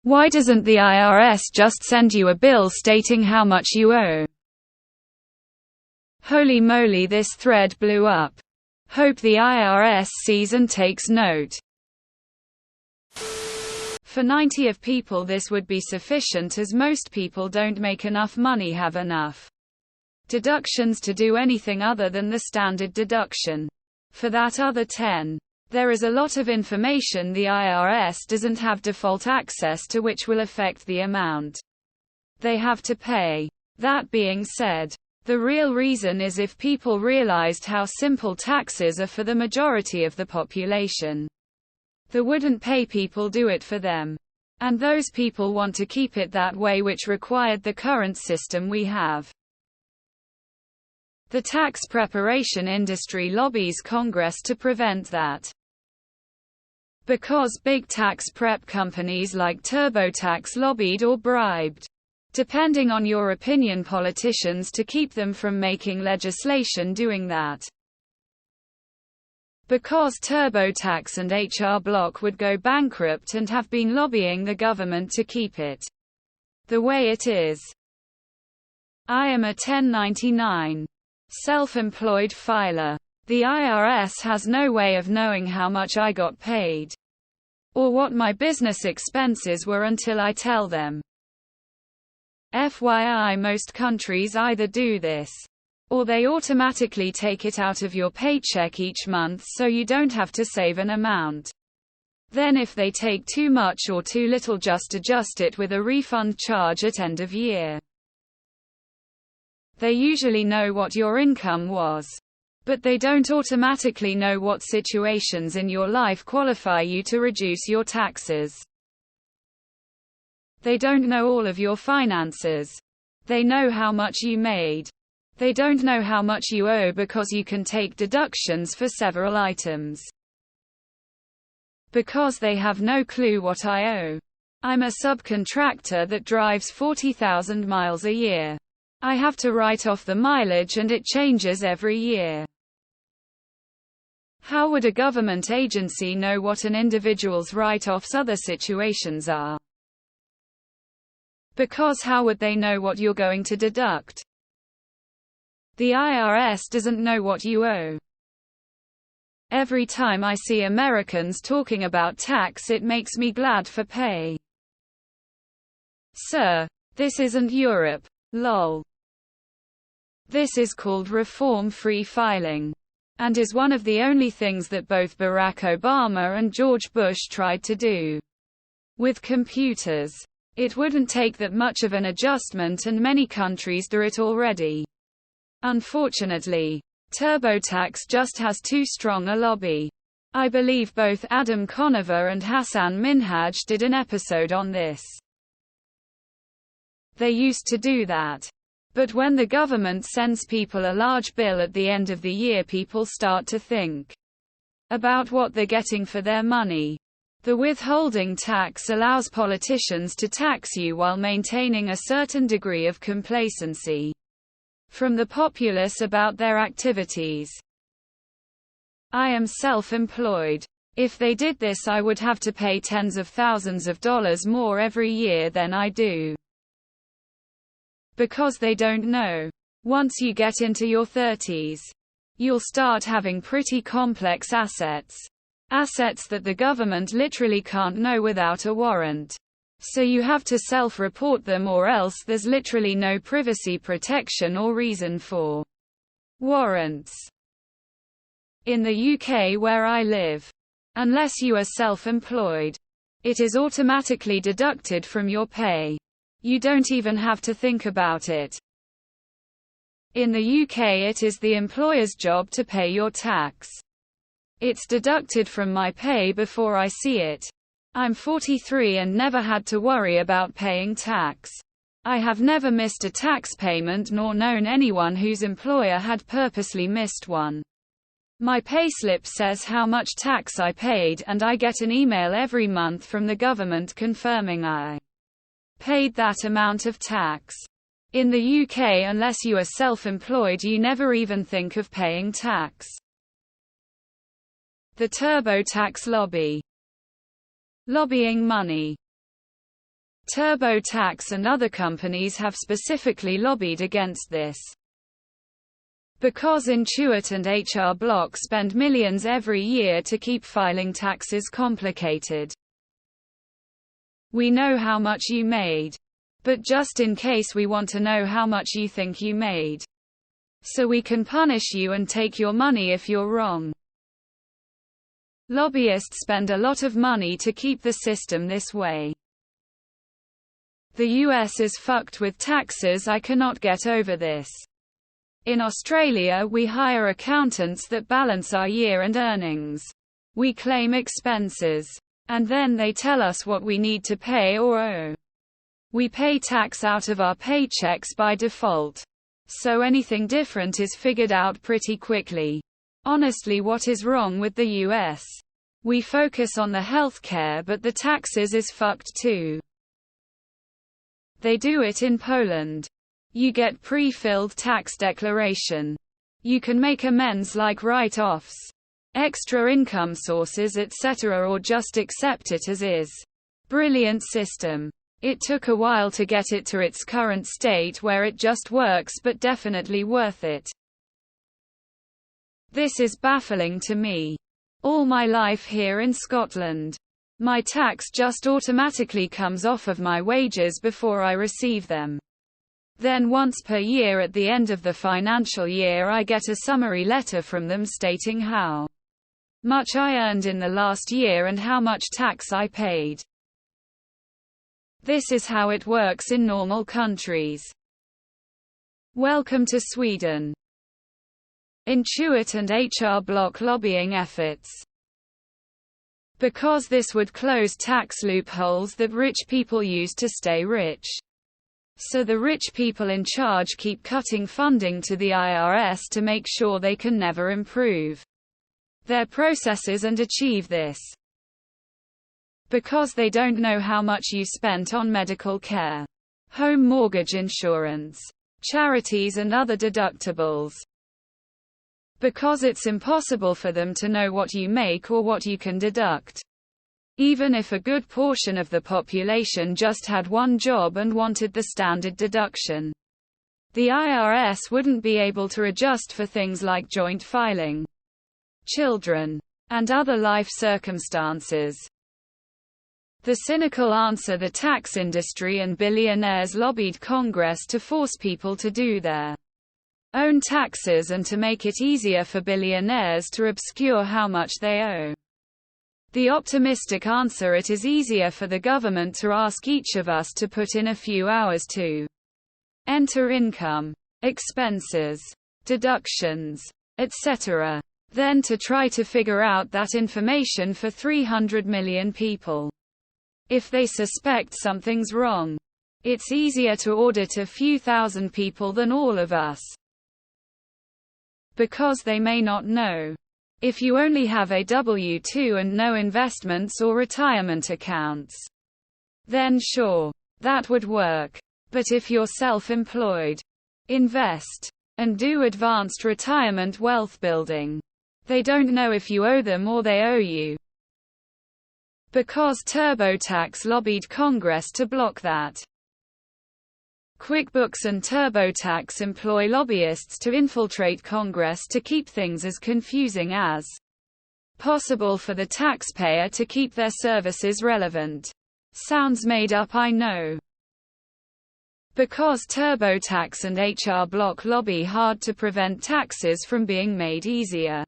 Why doesn't the IRS just send you a bill stating how much you owe? Holy moly, this thread blew up. Hope the IRS sees and takes note. For 90% of people this would be sufficient, as most people don't make enough money, have enough deductions to do anything other than the standard deduction. For that other 10%, there is a lot of information the IRS doesn't have default access to, which will affect the amount they have to pay. That being said, the real reason is if people realized how simple taxes are for the majority of the population, they wouldn't pay people do it for them. And those people want to keep it that way, which required the current system we have. The tax preparation industry lobbies Congress to prevent that. Because big tax prep companies like TurboTax lobbied or bribed, depending on your opinion, politicians to keep them from making legislation doing that. Because TurboTax and HR Block would go bankrupt and have been lobbying the government to keep it the way it is. I am a 1099 self-employed filer. The IRS has no way of knowing how much I got paid, or what my business expenses were, until I tell them. FYI, most countries either do this, or they automatically take it out of your paycheck each month so you don't have to save an amount. Then if they take too much or too little, just adjust it with a refund charge at end of year. They usually know what your income was, but they don't automatically know what situations in your life qualify you to reduce your taxes. They don't know all of your finances. They know how much you made. They don't know how much you owe because you can take deductions for several items. Because they have no clue what I owe. I'm a subcontractor that drives 40,000 miles a year. I have to write off the mileage and it changes every year. How would a government agency know what an individual's write-offs other situations are? Because how would they know what you're going to deduct? The IRS doesn't know what you owe. Every time I see Americans talking about tax, it makes me glad for pay. Sir, this isn't Europe. Lol. This is called reform-free filing, and is one of the only things that both Barack Obama and George Bush tried to do. With computers, it wouldn't take that much of an adjustment, and many countries do it already. Unfortunately, TurboTax just has too strong a lobby. I believe both Adam Conover and Hassan Minhaj did an episode on this. They used to do that. But when the government sends people a large bill at the end of the year, people start to think about what they're getting for their money. The withholding tax allows politicians to tax you while maintaining a certain degree of complacency from the populace about their activities. I am self-employed. If they did this, I would have to pay tens of thousands of dollars more every year than I do. Because they don't know. Once you get into your 30s, you'll start having pretty complex assets. Assets that the government literally can't know without a warrant. So you have to self-report them, or else there's literally no privacy protection or reason for warrants. In the UK where I live, unless you are self-employed, it is automatically deducted from your pay. You don't even have to think about it. In the UK, it is the employer's job to pay your tax. It's deducted from my pay before I see it. I'm 43 and never had to worry about paying tax. I have never missed a tax payment nor known anyone whose employer had purposely missed one. My payslip says how much tax I paid, and I get an email every month from the government confirming I paid that amount of tax. In the UK, unless you are self-employed, you never even think of paying tax. The TurboTax lobby. Lobbying money. TurboTax and other companies have specifically lobbied against this. Because Intuit and HR Block spend millions every year to keep filing taxes complicated. We know how much you made. But just in case, we want to know how much you think you made. So we can punish you and take your money if you're wrong. Lobbyists spend a lot of money to keep the system this way. The US is fucked with taxes. I cannot get over this. In Australia, we hire accountants that balance our year-end earnings. We claim expenses. And then they tell us what we need to pay or owe. We pay tax out of our paychecks by default. So anything different is figured out pretty quickly. Honestly, what is wrong with the US? We focus on the healthcare, but the taxes is fucked too. They do it in Poland. You get pre-filled tax declaration. You can make amends like write-offs, extra income sources, etc., or just accept it as is. Brilliant system. It took a while to get it to its current state where it just works, but definitely worth it. This is baffling to me. All my life here in Scotland, my tax just automatically comes off of my wages before I receive them. Then once per year at the end of the financial year, I get a summary letter from them stating how much I earned in the last year and how much tax I paid. This is how it works in normal countries. Welcome to Sweden. Intuit and HR Block lobbying efforts. Because this would close tax loopholes that rich people use to stay rich. So the rich people in charge keep cutting funding to the IRS to make sure they can never improve their processes and achieve this. Because they don't know how much you spent on medical care, home mortgage insurance, charities and other deductibles. Because it's impossible for them to know what you make or what you can deduct. Even if a good portion of the population just had one job and wanted the standard deduction, the IRS wouldn't be able to adjust for things like joint filing, children, and other life circumstances. The cynical answer: the tax industry and billionaires lobbied Congress to force people to do their own taxes and to make it easier for billionaires to obscure how much they owe. The optimistic answer: it is easier for the government to ask each of us to put in a few hours to enter income, expenses, deductions, etc., than to try to figure out that information for 300 million people. If they suspect something's wrong, it's easier to audit a few thousand people than all of us. Because they may not know. If you only have a W-2 and no investments or retirement accounts, then sure, that would work. But if you're self-employed, invest, and do advanced retirement wealth building, they don't know if you owe them or they owe you. Because TurboTax lobbied Congress to block that. QuickBooks and TurboTax employ lobbyists to infiltrate Congress to keep things as confusing as possible for the taxpayer to keep their services relevant. Sounds made up, I know. Because TurboTax and HR Block lobby hard to prevent taxes from being made easier.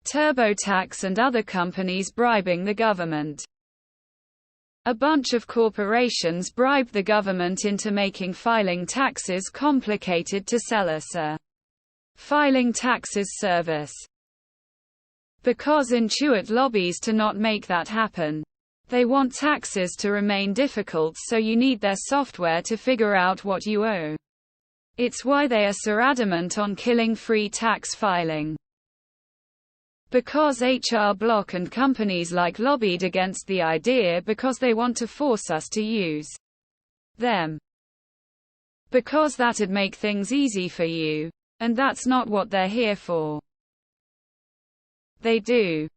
TurboTax and other companies bribing the government. A bunch of corporations bribe the government into making filing taxes complicated to sell us a filing taxes service. Because Intuit lobbies to not make that happen. They want taxes to remain difficult, so you need their software to figure out what you owe. It's why they are so adamant on killing free tax filing. Because HR Block and companies like lobbied against the idea because they want to force us to use them. Because that'd make things easy for you, and that's not what they're here for. They do.